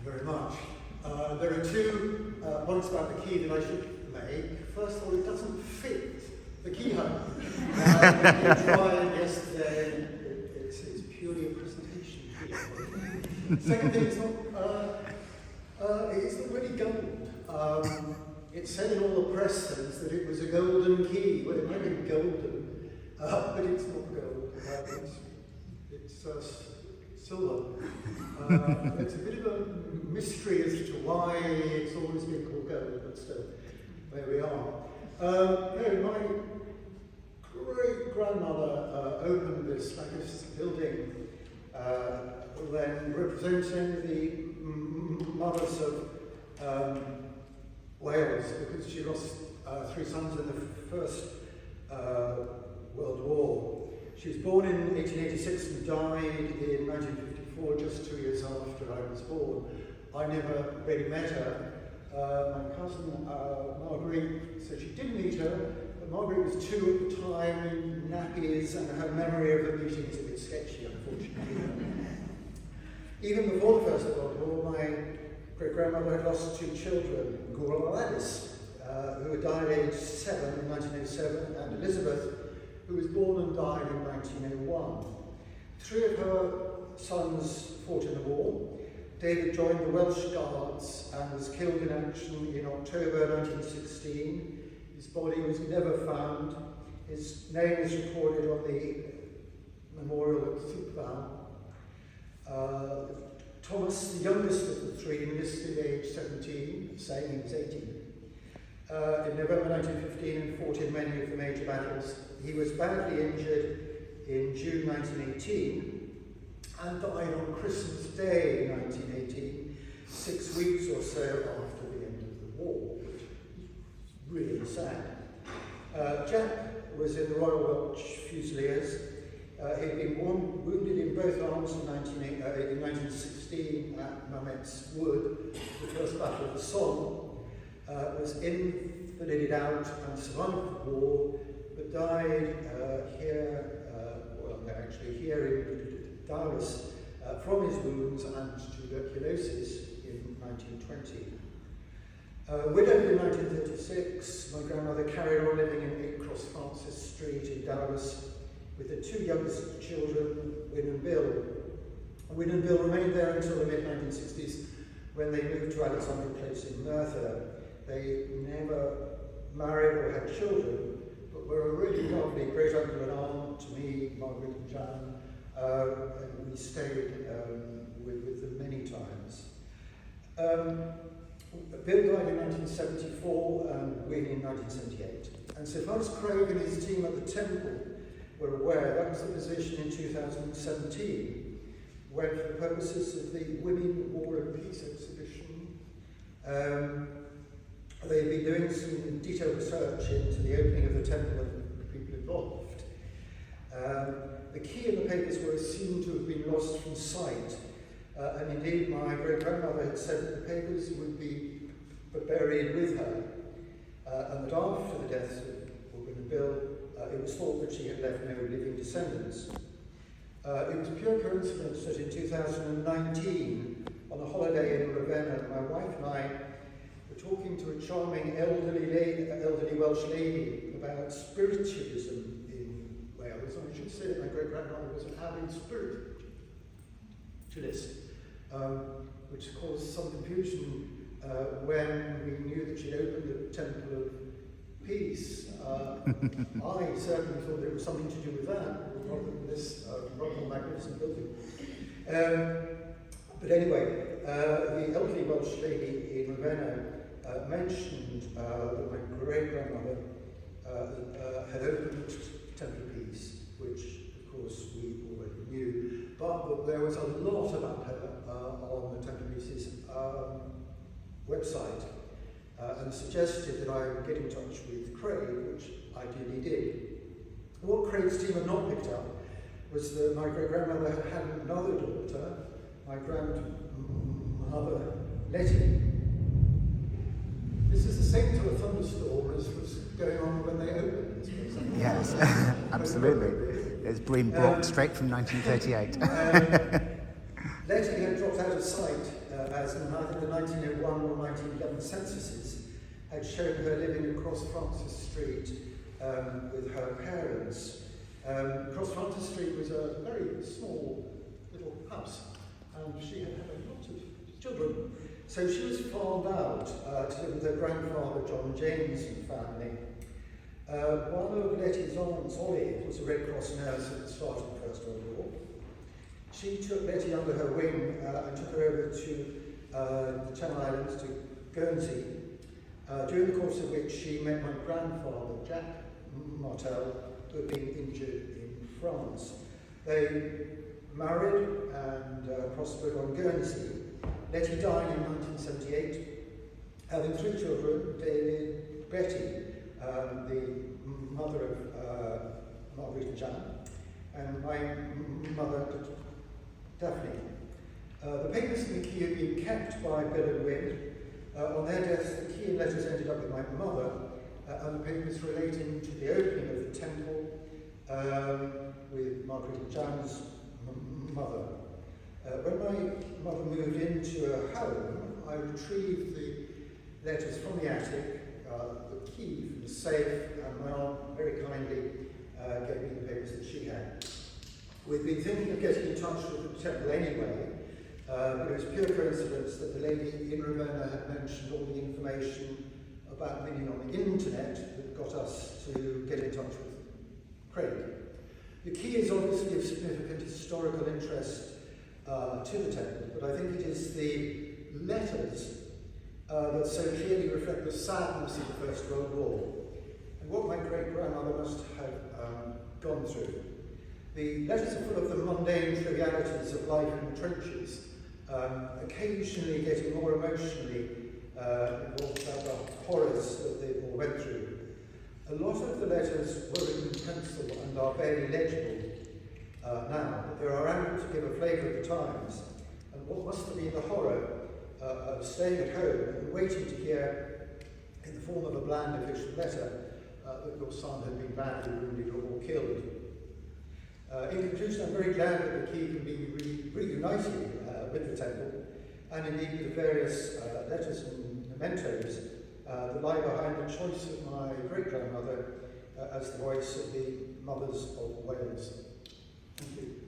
very much. There are two points about the key that I should make. First of all, it doesn't fit the keyhole. We tried yesterday. It's purely a presentation key. Second thing, it's not really gold. It said in all the press things that it was a golden key. Well, it might be golden, but it's not gold. It's silver. It's a bit of a mystery as to why it's always been called gold, but still, there we are. My great-grandmother opened this magnificent building, then representing the mothers of Wales, because she lost 3 sons in the First World War. She was born in 1886 and died in 1954, just 2 years after I was born. I never really met her. My cousin Marguerite said she did meet her, but Marguerite was 2 at the time in nappies, and her memory of the meeting is a bit sketchy, unfortunately. Even before the First World War, my great-grandmother had lost 2 children, Gladys, who had died at age 7 in 1907, and Elizabeth, who was born and died in 1901. 3 of her sons fought in the war. David joined the Welsh Guards and was killed in action in October 1916. His body was never found. His name is recorded on the memorial at Thupval. Thomas, the youngest of the 3, enlisted at age 17, saying he was 18. In November 1915 and fought in many of the major battles. He was badly injured in June 1918 and died on Christmas Day 1918, 6 weeks or so after the end of the war, which is really sad. Jack was in the Royal Welsh Fusiliers. He'd been wounded in both arms in 1916 at Mametz Wood, the First Battle of the Somme. Was invalided out and survived the war, but died here in Dowlais from his wounds and tuberculosis in 1920. Widowed in 1936, my grandmother carried on living in 8 Cross Francis Street in Dowlais with the 2 youngest children, Wyn and Bill. Wyn and Bill remained there until the mid-1960s when they moved to Alexandra Place in Merthyr. They never married or had children, but were a really lovely great uncle and aunt to me, Margaret and Jan, and we stayed with them many times. Bill died in 1974 and Wyn in 1978. And so far as Craig and his team at the Temple were aware, that was the position in 2017, when for the purposes of the Women, War and Peace exhibition, they've been doing some detailed research into the opening of the temple and the people involved. The key in the papers were assumed to have been lost from sight, and indeed my great-grandmother had said that the papers would be buried with her, and that after the deaths of Wyn and Bill, it was thought that she had left no living descendants. It was pure coincidence that in 2019, on a holiday in Ravenna, my wife and I were talking to a charming elderly Welsh lady about spiritualism in Wales. And I should say that my great-grandmother was an avid spiritualist, which caused some confusion when we knew that she'd opened the Temple of Peace. I certainly thought there was something to do with that, rather than this rather magnificent building. But anyway, the elderly Welsh lady in Ravenna mentioned that my great-grandmother had opened Temple of Peace, which of course we already knew, but that there was a lot about her on the Temple of Peace's website, and suggested that I get in touch with Craig, which I duly did. What Craig's team had not picked up was that my great-grandmother had another daughter, my grandmother Letty. This is the same sort of thunderstorm as was going on when they opened this place. Yes, absolutely. It's been brought straight from 1938. Letty had dropped out of sight, as neither the 1901 or 1911 censuses had shown her living across Francis Street with her parents. Across Francis Street was a very small little house, and she had had a lot of children. So she was farmed out to live with her grandfather, John James, and family. One of Letty's aunts, Ollie, was a Red Cross nurse at the start of the First World War. She took Letty under her wing and took her over to the Channel Islands, to Guernsey, during the course of which she met my grandfather, Jack Martel, who had been injured in France. They married and prospered on Guernsey. Letty died in 1978, having 3 children: David, Betty, the mother of Marguerite and Jan, and my mother, Daphne. The papers in the key had been kept by Bill and Wynne. On their deaths, the key and letters ended up with my mother, and the papers relating to the opening of the temple with Marguerite and Jan's mother. When my mother moved into her home, I retrieved the letters from the attic, the key from the safe, and my aunt very kindly gave me the papers that she had. We'd been thinking of getting in touch with the temple anyway, but it was pure coincidence that the lady in Ravenna had mentioned all the information about Minnie on the internet that got us to get in touch with Craig. The key is obviously of significant historical interest to the temple, but I think it is the letters that so clearly reflect the sadness of the First World War and what my great-grandmother must have gone through. The letters are full of the mundane trivialities of life in the trenches, occasionally getting more emotionally involved about the horrors that they all went through. A lot of the letters were written in pencil and are barely legible now, but there are ample to give a flavour of the times, and what must have been the horror of staying at home and waiting to hear, in the form of a bland official letter, that your son had been badly wounded or killed. In conclusion, I'm very glad that the key can be reunited with the temple, and indeed with the various letters and mementos that lie behind the choice of my great-grandmother as the voice of the mothers of Wales. Thank you.